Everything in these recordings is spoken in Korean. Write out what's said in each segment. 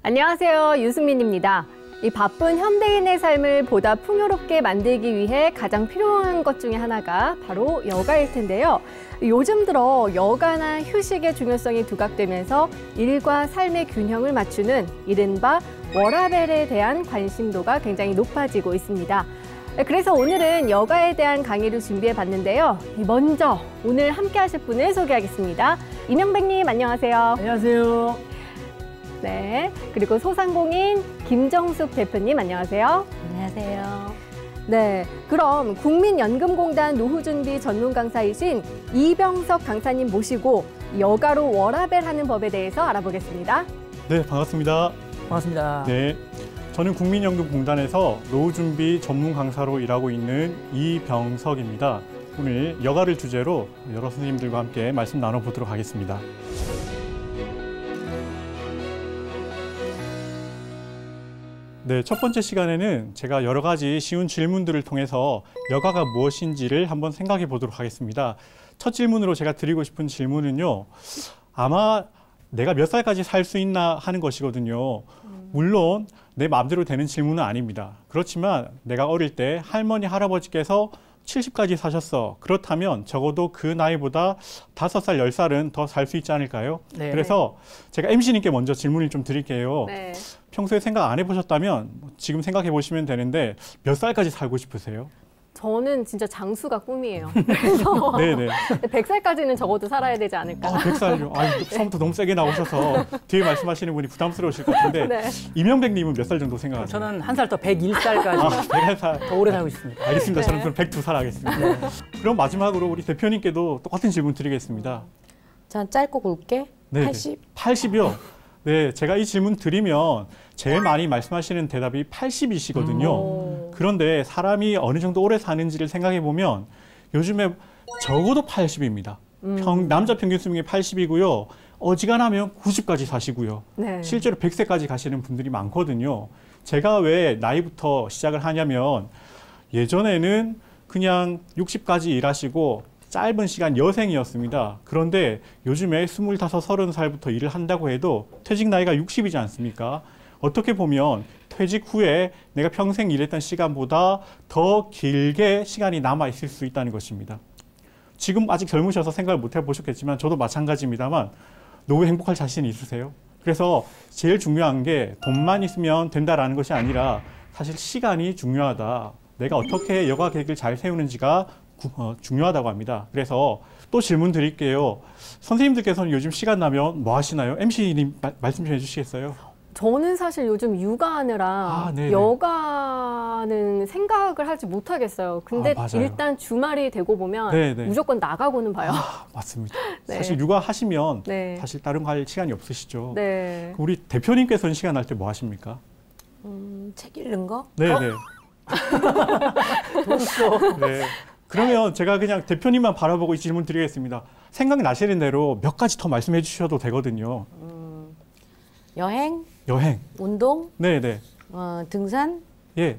안녕하세요. 유승민입니다. 이 바쁜 현대인의 삶을 보다 풍요롭게 만들기 위해 가장 필요한 것 중에 하나가 바로 여가일 텐데요. 요즘 들어 여가나 휴식의 중요성이 부각되면서 일과 삶의 균형을 맞추는 이른바 워라밸에 대한 관심도가 굉장히 높아지고 있습니다. 그래서 오늘은 여가에 대한 강의를 준비해 봤는데요. 먼저 오늘 함께 하실 분을 소개하겠습니다. 이명백님 안녕하세요. 안녕하세요. 네, 그리고 소상공인 김정숙 대표님 안녕하세요. 안녕하세요. 네, 그럼 국민연금공단 노후준비 전문 강사이신 이병석 강사님 모시고 여가로 워라밸하는 법에 대해서 알아보겠습니다. 네, 반갑습니다. 반갑습니다. 네, 저는 국민연금공단에서 노후준비 전문 강사로 일하고 있는 이병석입니다. 오늘 여가를 주제로 여러 선생님들과 함께 말씀 나눠보도록 하겠습니다. 네, 첫 번째 시간에는 제가 여러 가지 쉬운 질문들을 통해서 여가가 무엇인지를 한번 생각해 보도록 하겠습니다. 첫 질문으로 제가 드리고 싶은 질문은요. 아마 내가 몇 살까지 살 수 있나 하는 것이거든요. 물론 내 마음대로 되는 질문은 아닙니다. 그렇지만 내가 어릴 때 할머니, 할아버지께서 70까지 사셨어. 그렇다면 적어도 그 나이보다 5살, 10살은 더 살 수 있지 않을까요? 네. 그래서 제가 MC님께 먼저 질문을 좀 드릴게요. 네. 평소에 생각 안 해보셨다면 지금 생각해 보시면 되는데 몇 살까지 살고 싶으세요? 저는 진짜 장수가 꿈이에요. 그래서 네네. 100살까지는 적어도 살아야 되지 않을까. 100살요? 처음부터 너무 세게 나오셔서 뒤에 말씀하시는 분이 부담스러우실 것 같은데 네. 이명백님은 몇 살 정도 생각하세요? 저는 한 살 더 101살까지 101살. 더 오래 살고 싶습니다. 알겠습니다. 네. 저는 그럼 102살 하겠습니다. 그럼 마지막으로 우리 대표님께도 똑같은 질문 드리겠습니다. 전 짧고 굵게 네네. 80. 80이요? 네, 제가 이 질문 드리면 제일 많이 말씀하시는 대답이 80이시거든요. 그런데 사람이 어느 정도 오래 사는지를 생각해 보면 요즘에 적어도 80입니다. 남자 평균 수명이 80이고요. 어지간하면 90까지 사시고요. 네. 실제로 100세까지 가시는 분들이 많거든요. 제가 왜 나이부터 시작을 하냐면 예전에는 그냥 60까지 일하시고 짧은 시간 여생이었습니다. 그런데 요즘에 25, 30살부터 일을 한다고 해도 퇴직 나이가 60이지 않습니까? 어떻게 보면 퇴직 후에 내가 평생 일했던 시간보다 더 길게 시간이 남아 있을 수 있다는 것입니다. 지금 아직 젊으셔서 생각을 못 해보셨겠지만 저도 마찬가지입니다만 노후 행복할 자신 있으세요? 그래서 제일 중요한 게 돈만 있으면 된다라는 것이 아니라 사실 시간이 중요하다. 내가 어떻게 여가 계획을 잘 세우는지가 중요하다고 합니다. 그래서 또 질문 드릴게요. 선생님들께서는 요즘 시간 나면 뭐 하시나요? MC님 말씀 좀 해주시겠어요? 저는 사실 요즘 육아하느라 여가는 생각을 하지 못하겠어요. 근데 일단 주말이 되고 보면 네네. 무조건 나가고는 봐요. 맞습니다. 네. 사실 육아하시면 네. 사실 다른 거 할 시간이 없으시죠. 네. 우리 대표님께서는 시간 날 때 뭐 하십니까? 책 읽는 거? 네네. 돈 있어. 네. 그러면 제가 그냥 대표님만 바라보고 이 질문 드리겠습니다. 생각나시는 대로 몇 가지 더 말씀해 주셔도 되거든요. 여행, 여행. 운동, 네네. 등산, 예.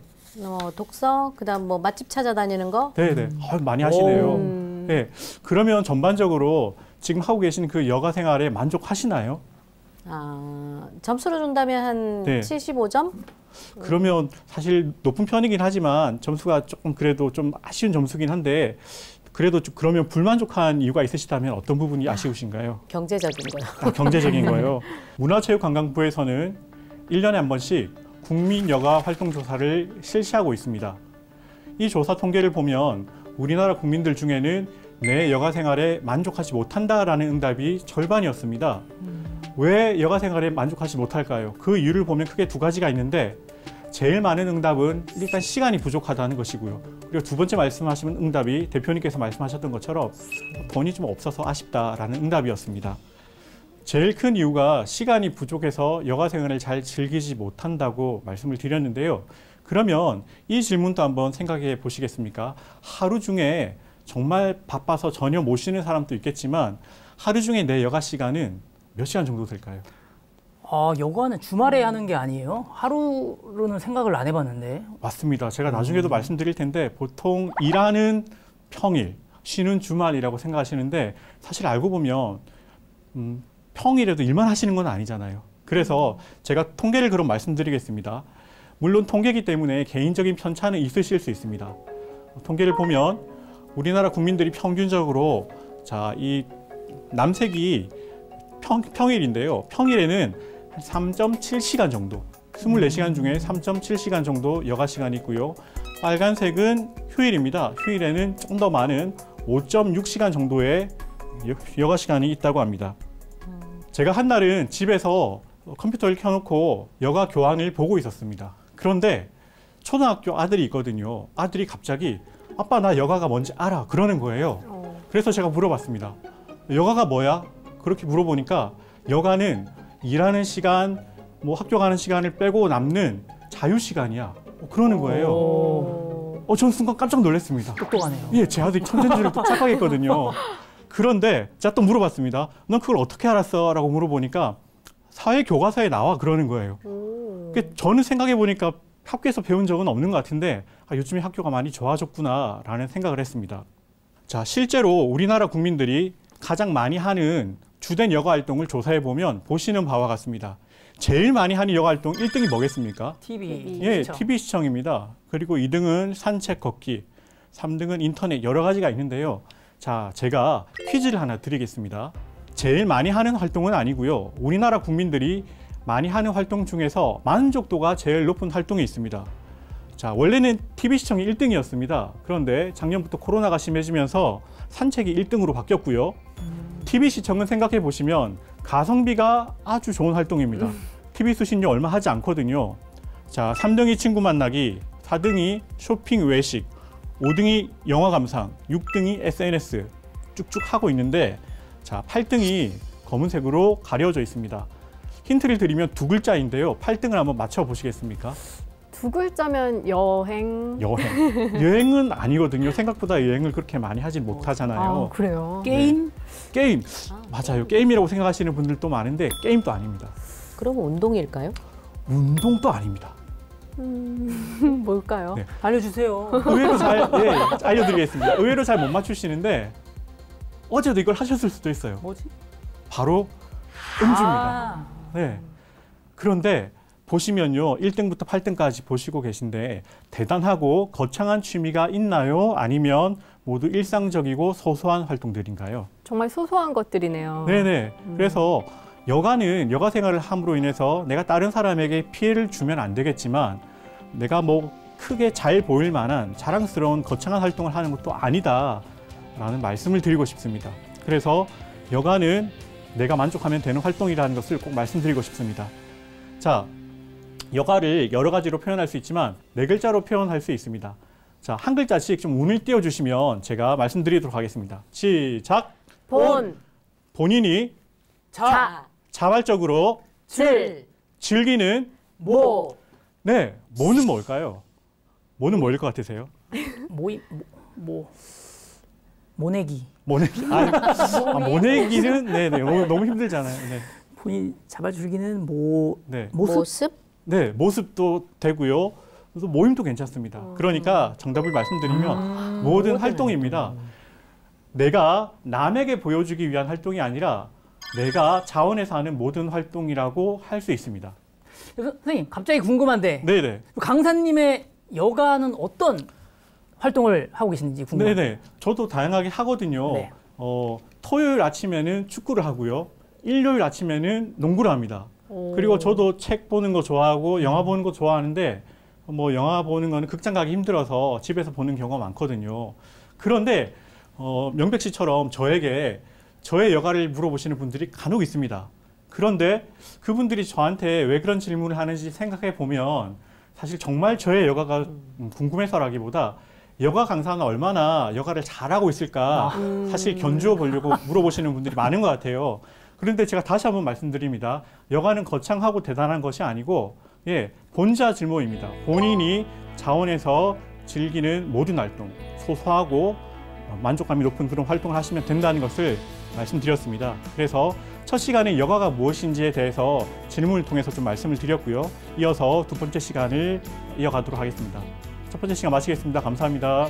독서, 그다음 뭐 맛집 찾아다니는 거. 네네. 많이 하시네요. 오. 네. 그러면 전반적으로 지금 하고 계신 그 여가 생활에 만족하시나요? 점수로 준다면 한 네. 75점? 그러면 사실 높은 편이긴 하지만 점수가 조금 그래도 좀 아쉬운 점수긴 한데 그래도 그러면 불만족한 이유가 있으시다면 어떤 부분이 아쉬우신가요? 경제적인 거요. 경제적인 거요. 문화체육관광부에서는 1년에 한 번씩 국민여가 활동조사를 실시하고 있습니다. 이 조사 통계를 보면 우리나라 국민들 중에는 내 여가 생활에 만족하지 못한다라는 응답이 절반이었습니다. 왜 여가 생활에 만족하지 못할까요? 그 이유를 보면 크게 두 가지가 있는데 제일 많은 응답은 일단 시간이 부족하다는 것이고요. 그리고 두 번째 말씀하시는 응답이 대표님께서 말씀하셨던 것처럼 돈이 좀 없어서 아쉽다라는 응답이었습니다. 제일 큰 이유가 시간이 부족해서 여가 생활을 잘 즐기지 못한다고 말씀을 드렸는데요. 그러면 이 질문도 한번 생각해 보시겠습니까? 하루 중에 정말 바빠서 전혀 못 쉬는 사람도 있겠지만 하루 중에 내 여가 시간은 몇 시간 정도 될까요? 여가는 주말에 하는 게 아니에요? 하루로는 생각을 안 해봤는데. 맞습니다. 제가 나중에도 말씀드릴 텐데 보통 일하는 평일, 쉬는 주말이라고 생각하시는데 사실 알고 보면 평일에도 일만 하시는 건 아니잖아요. 그래서 제가 통계를 그럼 말씀드리겠습니다. 물론 통계이기 때문에 개인적인 편차는 있으실 수 있습니다. 통계를 보면 우리나라 국민들이 평균적으로 이 남색이 평일인데요. 평일에는 한 3.7시간 정도, 24시간 중에 3.7시간 정도 여가 시간이 있고요. 빨간색은 휴일입니다. 휴일에는 좀 더 많은 5.6시간 정도의 여가 시간이 있다고 합니다. 제가 한날은 집에서 컴퓨터를 켜놓고 여가 교환을 보고 있었습니다. 그런데 초등학교 아들이 있거든요. 아들이 갑자기 아빠 나 여가가 뭔지 알아 그러는 거예요. 그래서 제가 물어봤습니다. 여가가 뭐야? 그렇게 물어보니까 여가는 일하는 시간, 뭐 학교 가는 시간을 빼고 남는 자유 시간이야. 그러는 거예요. 전 순간 깜짝 놀랐습니다. 똑똑하네요. 예, 제 아들이 천재인 줄 착각했거든요. 그런데 제가 또 물어봤습니다. 넌 그걸 어떻게 알았어? 라고 물어보니까 사회 교과서에 나와 그러는 거예요. 저는 생각해 보니까 학교에서 배운 적은 없는 것 같은데 요즘에 학교가 많이 좋아졌구나라는 생각을 했습니다. 자, 실제로 우리나라 국민들이 가장 많이 하는 주된 여가 활동을 조사해 보면 보시는 바와 같습니다. 제일 많이 하는 여가 활동 1등이 뭐겠습니까? TV. 예, 시청. TV 시청입니다. 그리고 2등은 산책 걷기, 3등은 인터넷 여러 가지가 있는데요. 자, 제가 퀴즈를 하나 드리겠습니다. 제일 많이 하는 활동은 아니고요. 우리나라 국민들이 많이 하는 활동 중에서 만족도가 제일 높은 활동이 있습니다. 자, 원래는 TV 시청이 1등이었습니다. 그런데 작년부터 코로나가 심해지면서 산책이 1등으로 바뀌었고요. TV 시청은 생각해 보시면 가성비가 아주 좋은 활동입니다. TV 수신료 얼마 하지 않거든요. 자, 3등이 친구 만나기, 4등이 쇼핑 외식, 5등이 영화 감상, 6등이 SNS 쭉쭉 하고 있는데 자, 8등이 검은색으로 가려져 있습니다. 힌트를 드리면 두 글자인데요. 8등을 한번 맞춰보시겠습니까? 두 글자면 여행. 여행은 아니거든요. 생각보다 여행을 그렇게 많이 하진 못하잖아요. 그래요? 게임? 게임. 맞아요. 게임이라고 생각하시는 분들도 많은데 게임도 아닙니다. 그럼 운동일까요? 운동도 아닙니다. 뭘까요? 네. 알려주세요. 의외로 알려드리겠습니다. 의외로 잘 못 맞추시는데 어제도 이걸 하셨을 수도 있어요. 뭐지? 바로 음주입니다. 네. 그런데 보시면요. 1등부터 8등까지 보시고 계신데 대단하고 거창한 취미가 있나요? 아니면 모두 일상적이고 소소한 활동들인가요? 정말 소소한 것들이네요. 네네. 그래서 여가 생활을 함으로 인해서 내가 다른 사람에게 피해를 주면 안 되겠지만 내가 뭐 크게 잘 보일 만한 자랑스러운 거창한 활동을 하는 것도 아니다라는 말씀을 드리고 싶습니다. 그래서 여가는 내가 만족하면 되는 활동이라는 것을 꼭 말씀드리고 싶습니다. 자, 여가를 여러 가지로 표현할 수 있지만 네 글자로 표현할 수 있습니다. 자, 한 글자씩 좀 운을 띄워주시면 제가 말씀드리도록 하겠습니다. 시작! 본인이 자발적으로 즐기는 네, 뭐는 뭘까요? 뭐는 뭐일 것 같으세요? 모내기. 모내기. 모내기는 네네 너무 힘들잖아요. 네. 본인 자발 즐기는 네. 모습? 네, 모습도 되고요. 그래서 모임도 괜찮습니다. 그러니까 정답을 말씀드리면 모든 활동입니다. 내가 남에게 보여주기 위한 활동이 아니라 내가 자원해서 하는 모든 활동이라고 할 수 있습니다. 선생님, 갑자기 궁금한데 네네. 강사님의 여가는 어떤 활동을 하고 계시는지 궁금합니다. 네네. 저도 다양하게 하거든요. 네. 토요일 아침에는 축구를 하고요. 일요일 아침에는 농구를 합니다. 그리고 저도 책 보는 거 좋아하고 영화 보는 거 좋아하는데 뭐 영화 보는 거는 극장 가기 힘들어서 집에서 보는 경우가 많거든요. 그런데 명백 씨처럼 저에게 저의 여가를 물어보시는 분들이 간혹 있습니다. 그런데 그분들이 저한테 왜 그런 질문을 하는지 생각해 보면 사실 정말 저의 여가가 궁금해서라기보다 여가 강사는 얼마나 여가를 잘하고 있을까 사실 견주어 보려고 물어보시는 분들이 많은 것 같아요. 그런데 제가 다시 한번 말씀드립니다. 여가는 거창하고 대단한 것이 아니고 본자 질모입니다. 본인이 자원해서 즐기는 모든 활동, 소소하고 만족감이 높은 그런 활동을 하시면 된다는 것을 말씀드렸습니다. 그래서 첫 시간에 여가가 무엇인지에 대해서 질문을 통해서 좀 말씀을 드렸고요. 이어서 두 번째 시간을 이어가도록 하겠습니다. 첫 번째 시간 마치겠습니다. 감사합니다.